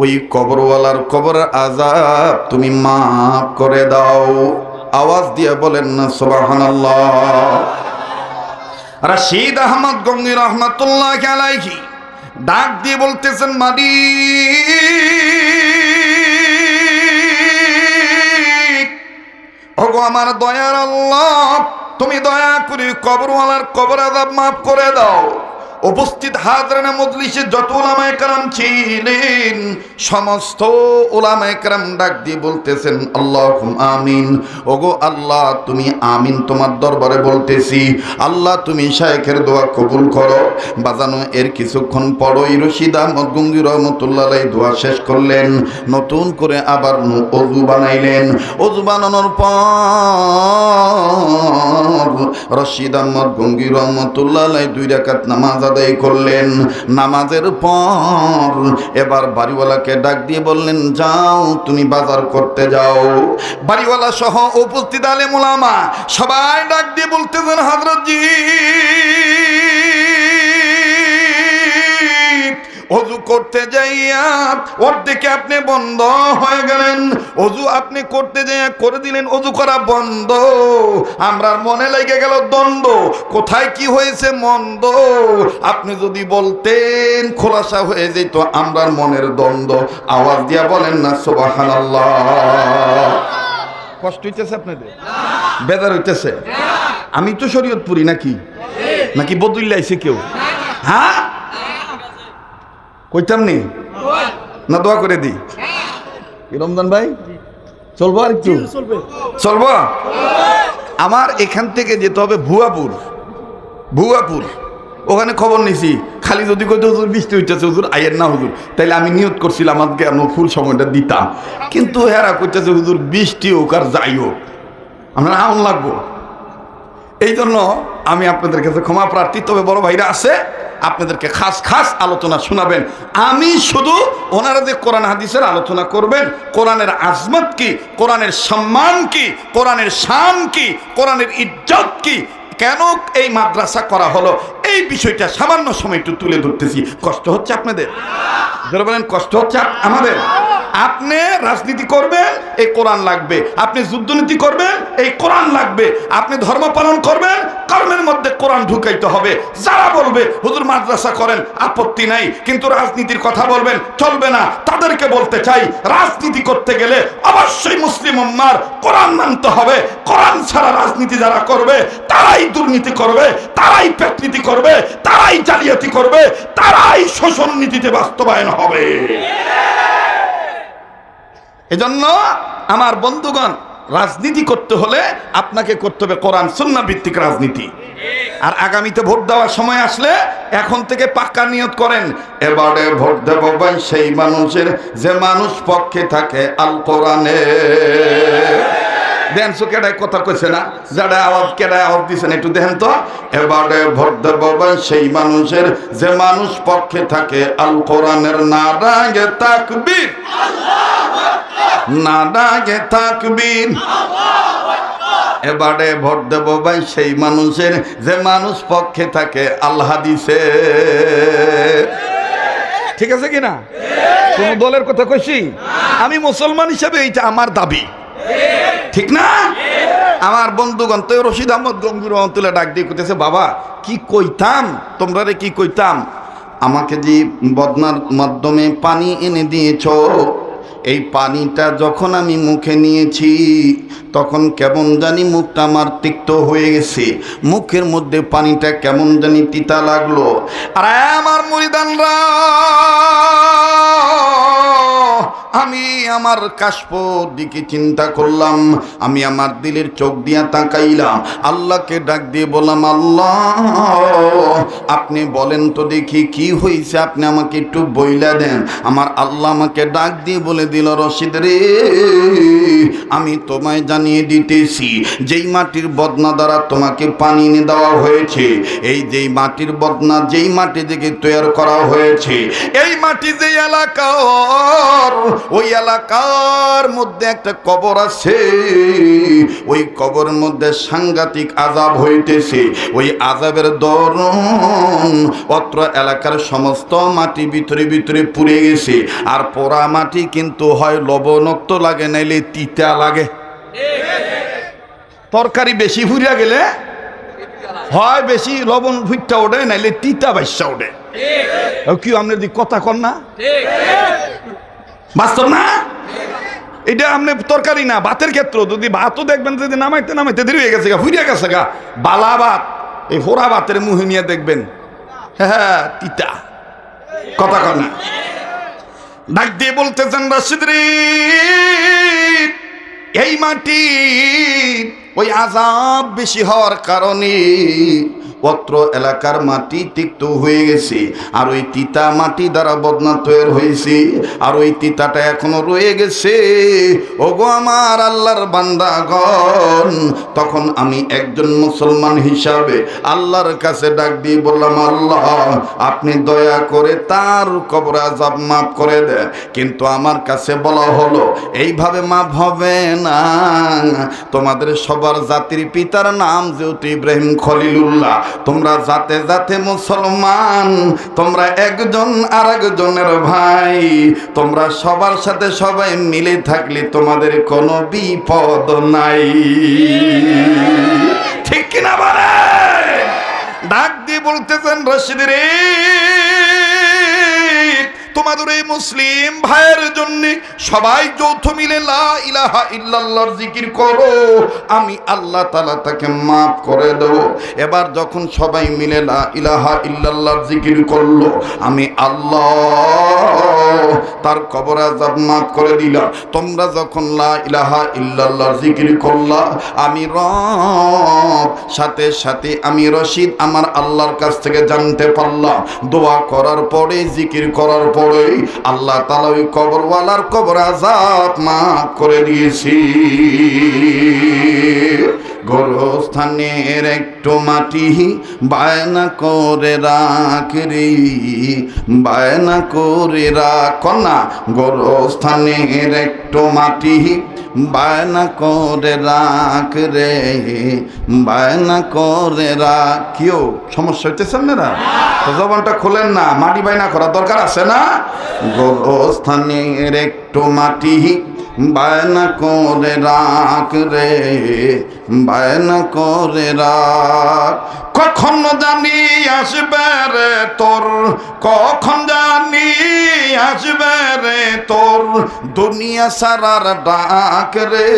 ওই কবরওয়ালার কবরের আযাব তুমি মাফ করে দাও। আওয়াজ দিয়ে বলেন না সুবহানাল্লাহ। রশিদ আহমদ গঙ্গি রহমাতুল্লাহি আলাইহি ডাক দিয়ে বলতেছেন, মালিক, ওগো আমার দয়ার আল্লাহ, তুমি দয়া করে কবরওয়ালার কবর আযাব মাফ করে দাও। উপস্থিত হাজরানা মজলিসে যত উলামায়ে কেরাম ছিলেন সমস্ত উলামায়ে কেরাম ডাক দিয়ে বলতেছেন আল্লাহুম্মা আমিন। ওগো আল্লাহ তুমি আমিন তোমার দরবারে বলতেছি। আল্লাহ তুমি শায়েখের দোয়া কবুল করো। বাজানো এর কিছুক্ষণ পরই রশিদ আহমদ গঙ্গি রহমাতুল্লাহ আলাইহি দোয়া শেষ করলেন, নতুন করে আবার ওযু বানাইলেন। ওযু বানানোর পর রশিদ আহমদ গঙ্গি রহমাতুল্লাহ আলাইহি 2 রাকাত নামাজ আদায় করলেন। নামাজের পর এবার বাড়িওয়ালাকে ডাক দিয়ে বললেন, যাও তুমি বাজার করতে যাও। বাড়িওয়ালা সহ উপস্থিত আলেম উলামা সবাই ডাক দিয়ে বলতেছেন, হযরতজি ওযু করতে যাইয়া অর্ধেকে আপনি বন্ধ হয়ে গেলেন। ওযু আপনি করতে যাইয়া করে দিলেন ওযু করা বন্ধ। আমরার মনে লেগে গেল দ্বন্দ্ব, কোথায় কি হয়েছে মন্দ। আপনি যদি বলতেন খোলাসা হয়ে যেত আমরার মনের দ্বন্দ্ব। আওয়াজ দিয়া বলেন না সুবহানাল্লাহ। কষ্ট হইতেছে আপনাদের? বেজার হইতেছে? আমি তো শরীয়তপুরি নাকি নাকি বদুল্লা আইছে কেউ? হ্যাঁ কইতাম নি না দোয়া করে দিই? রমজান ভাই চলবো আর একটু চলবো। আমার এখান থেকে যেতে হবে ভুয়াপুর। ওখানে খবর নিছি, খালি যদি কইতে হুজুর বৃষ্টি হইতেছে হুজুর আইয়ের না হুজুর, তাইলে আমি নিয়ত করছিলাম আজকে আমি ফুল সময়টা দিতাম। কিন্তু হেরা কইতেছে হুজুর বৃষ্টি হোক আর যাই হোক আমরা আউন লাগবো। এই জন্য আমি আপনাদের কাছে ক্ষমা প্রার্থী। তবে বড় ভাইরা আছে আপনাদেরকে খাস আলোচনা শোনাবেন। আমি শুধু ওনারা যে কোরআন হাদিসের আলোচনা করবেন, কোরআনের আজমত কি, কোরআনের সম্মান কি, কোরআনের শান কি, কোরআনের ইজ্জত কি, কেন এই মাদ্রাসা করা হলো, এই বিষয়টা সামান্য সময় একটু তুলে ধরতেছি। কষ্ট হচ্ছে আপনাদের? যারা বলেন কষ্ট হচ্ছে আমাদের। আপনি রাজনীতি করবেন এই কোরআন লাগবে, আপনি যুদ্ধনীতি করবেন এই কোরআন লাগবে, আপনি ধর্ম পালন করবেন কর্মের মধ্যে কোরআন ঢুকাইতে হবে। যারা বলবে হুজুর মাদ্রাসা করেন আপত্তি নাই কিন্তু রাজনীতির কথা বলবেন চলবে না, তাদেরকে বলতে চাই রাজনীতি করতে গেলে অবশ্যই মুসলিম উম্মার কোরআন মানতে হবে। কোরআন ছাড়া রাজনীতি যারা করবে তারাই দুর্নীতি করবে, তারাই পেটনীতি করবে, তারাই জালিয়াতি করবে, তারাই শোষণ নীতিতে বাস্তবায়ন হবে। এজন্য আমার বন্ধুগণ, রাজনীতি করতে হলে আপনাকে করতে হবে কোরআন সুন্নাহ ভিত্তিক রাজনীতি। আর আগামীতে ভোট দেওয়ার সময় আসলে এখন থেকে পাক্কা নিয়ত করেন, এবারে ভোট দেব ভাই সেই মানুষের যে মানুষ পক্ষে থাকে আল কোরআনে। দেন সো কেডায় কথা কইছে না, যারা আওয়াজ কেডায় আওয়াজ দিছেন একটু দেখেন তো। এবারে ভোট দেব ভাই সেই মানুষের যে মানুষ পক্ষে থাকে আল কোরআনের। নারায়ে তাকবীর, নারায়ে তাকবীর। এবারে ভোট দেব ভাই সেই মানুষের যে মানুষ পক্ষে থাকে আল হাদিসে। ঠিক আছে কিনা? কোন দলের কথা কইছি? আমি মুসলমান হিসেবে এইটা আমার দাবি, ঠিক না? আমার বন্ধুগণ তো রশিদ আহমদ গঙ্গি রহমাতুল্লাহ ডাক দিয়ে কইতেছে, বাবা কি কইতাম তোমরা রে, কি কইতাম, আমাকে যে বদনার মাধ্যমে পানি এনে দিয়েছ, এই পানিটা যখন আমি মুখে নিয়েছি তখন কেমন জানি মুখটা আমার তিক্ত হয়ে গেছে, মুখের মধ্যে পানিটা কেমন জানি তিতা লাগলো। আর আমার মুরিদানরা, আমি আমার কাশফর দিকে চিন্তা করলাম, আমি আমার দিলের চোখ দিয়া তাকাইলাম, আল্লাহকে ডাক দিয়ে বললাম, আল্লাহ আপনি বলেন তো দেখি কি হয়েছে, আপনি আমাকে একটু বইলা দেন। আমার আল্লাহ আমাকে ডাক দিয়ে বলে দিল, রশিদ রে আমি তোমায় জানিয়ে দিতেছি, যেই মাটির বদনা দ্বারা তোমাকে পানি এনে দেওয়া হয়েছে, এই যেই মাটির বদনা যেই মাটি থেকে তৈরি করা হয়েছে, এই মাটি যে এলাকার ওই এলাকার মধ্যে একটা কবর আছে, ওই কবর মধ্যে সাংঘাতিক আযাব হইতেছে। ওই আযাবের দরুন অত্র এলাকার সমস্ত মাটি ভিতরে ভিতরে পুড়ে গেছে। আর পোড়া মাটি কিন্তু হয় লবণাক্ত লাগে, নাইলে তিতা লাগে। তরকারি বেশি ফুরিয়া গেলে হয় বেশি লবণ ফুটটা ওঠে, নাইলে তিতা বাইসা ওঠে। কি আপনার দিক কথা কন না, বাস্তব না? এটা আপনি তরকারি না, ভাতের ক্ষেত্র যদি ভাতও দেখবেন যদি নামাইতে নামাইতে দেরি হয়ে গেছে গা, ফুরিয়া গেছে গা, বালা ভাত এই ফোড়া ভাতের মুহে নিয়ে দেখবেন হ্যাঁ তিতা। কথা কন না? ডাক দিয়ে বলতেছেন রাশিদ রে, এই মাটি ওই আযাব বেশি হওয়ার কারণে অত্র এলাকার মাটি তিক্ত হয়ে গেছে। আর ওই তিতা মাটি দ্বারা বদনা তৈরি হয়েছে, আর ওই তিতাটা এখনো রয়ে গেছে। ওগো আমার আল্লাহর বান্দাগণ, তখন আমি একজন মুসলমান হিসাবে আল্লাহর কাছে ডাক দিয়ে বললাম, আল্লাহ আপনি দয়া করে তার কবর আযাব মাফ করে দেন। কিন্তু আমার কাছে বলা হলো এইভাবে মাফ হবে না, তোমাদের সবার জাতির পিতার নাম যেহেতু ইব্রাহিম খলিলুল্লাহ, তোমরা জাতে জাতে মুসলমান, তোমরা একজন আর একজনের ভাই, তোমরা সবার সাথে সবাই মিলে থাকলে তোমাদের কোনো বিপদ নাই। ঠিক কিনা বলে? ডাক দিয়ে বলতেছেন রশিদ রে, তোমাদের এই মুসলিম ভাইয়ের জন্য সবাই যৌথ মিলে লা ইলাহা ইল্লাল্লাহর জিকির করো, আমি আল্লাহ তাআলা তাকে মাফ করে দেব। এবার যখন সবাই মিলে লা ইলাহা ইল্লাল্লাহর জিকির করলো, আমি আল্লাহ তার কবর আযাব মাফ করে দিলাম। তোমরা যখন লা ইলাহা ইল্লাল্লাহর জিকির করলা, আমি রব সাথে সাথে আমি রশিদ আমার আল্লাহর কাছ থেকে জানতে পারলাম, দোয়া করার পরে জিকির করার পরে আল্লাহ তাআলা ওই কবরওয়ালার কবর আযাব মাফ করে দিয়েছি। গোরস্থানের একটু মাটি বায়না করে রাখ রে, বায়না করে রাখ না, গোরস্থানের একটু মাটি বায়না করে রাখ রে, বায়না করে রাখ। কেউ সমস্যা হইতেছেন না? তো জবানটা খোলেন না, মাটি বায়না করার দরকার আছে না? গোরস্থানের একটু মাটি বায়না করে রাখ রে, বায়না করে রাখ। কখন জানি আসবে রে তোর, কখন জানি আসবে রে তোর দুনিয়া সারার ডাক রে।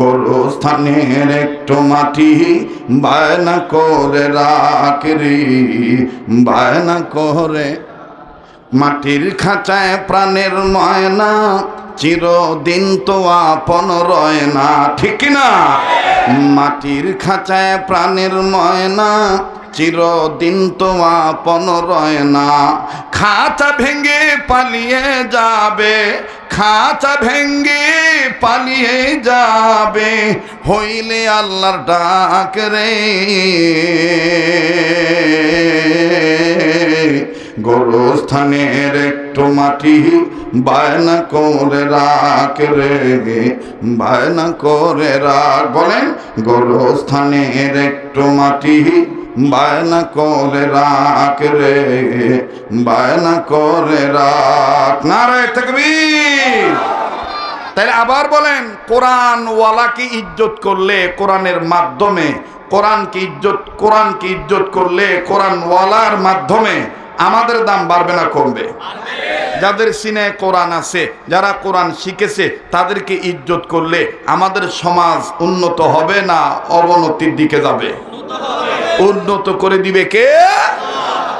গোরস্থানের একটু মাটি বায়না করে রাখ রে, বায়না করে। মাটির খাঁচায় প্রাণের ময়না, চিরদিন তো আপন রয় না। ঠিক না? মাটির খাঁচায় প্রাণের ময়না, চিরদিন তো আপন রয় না। খাঁচা ভেঙে পালিয়ে যাবে, খাঁচা ভেঙে পালিয়ে যাবে, হইলে আল্লাহর ডাক রে। গোরস্থানের একটু মাটি বায়না করে রাখ রে, বায়না করে রাখ। বলেন, গোরস্থানের একটু মাটি বায়না করে রাখ রে, বায়না করে রাখ। নারে তাকবীর। তাহলে আবার বলেন, কোরআন ওয়ালাকে ইজ্জত করলে কোরআনের মাধ্যমে, কোরআনকে ইজ্জত করলে কোরআন ওয়ালার মাধ্যমে আমাদের দাম বাড়বে না কমবে? যাদের সিনে কোরআন আছে, যারা কোরআন শিখেছে, তাদেরকে ইজ্জত করলে আমাদের সমাজ উন্নত হবে না অবনতির দিকে যাবে? উন্নত করে দিবে কে?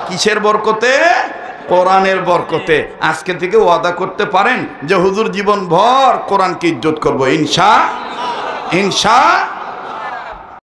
কিসের বরকতে? কোরআনের বরকতে। আজকে থেকে ওয়াদা করতে পারেন যে হুজুর জীবন ভর কোরআনকে ইজ্জত করবো, ইনশাআল্লাহ।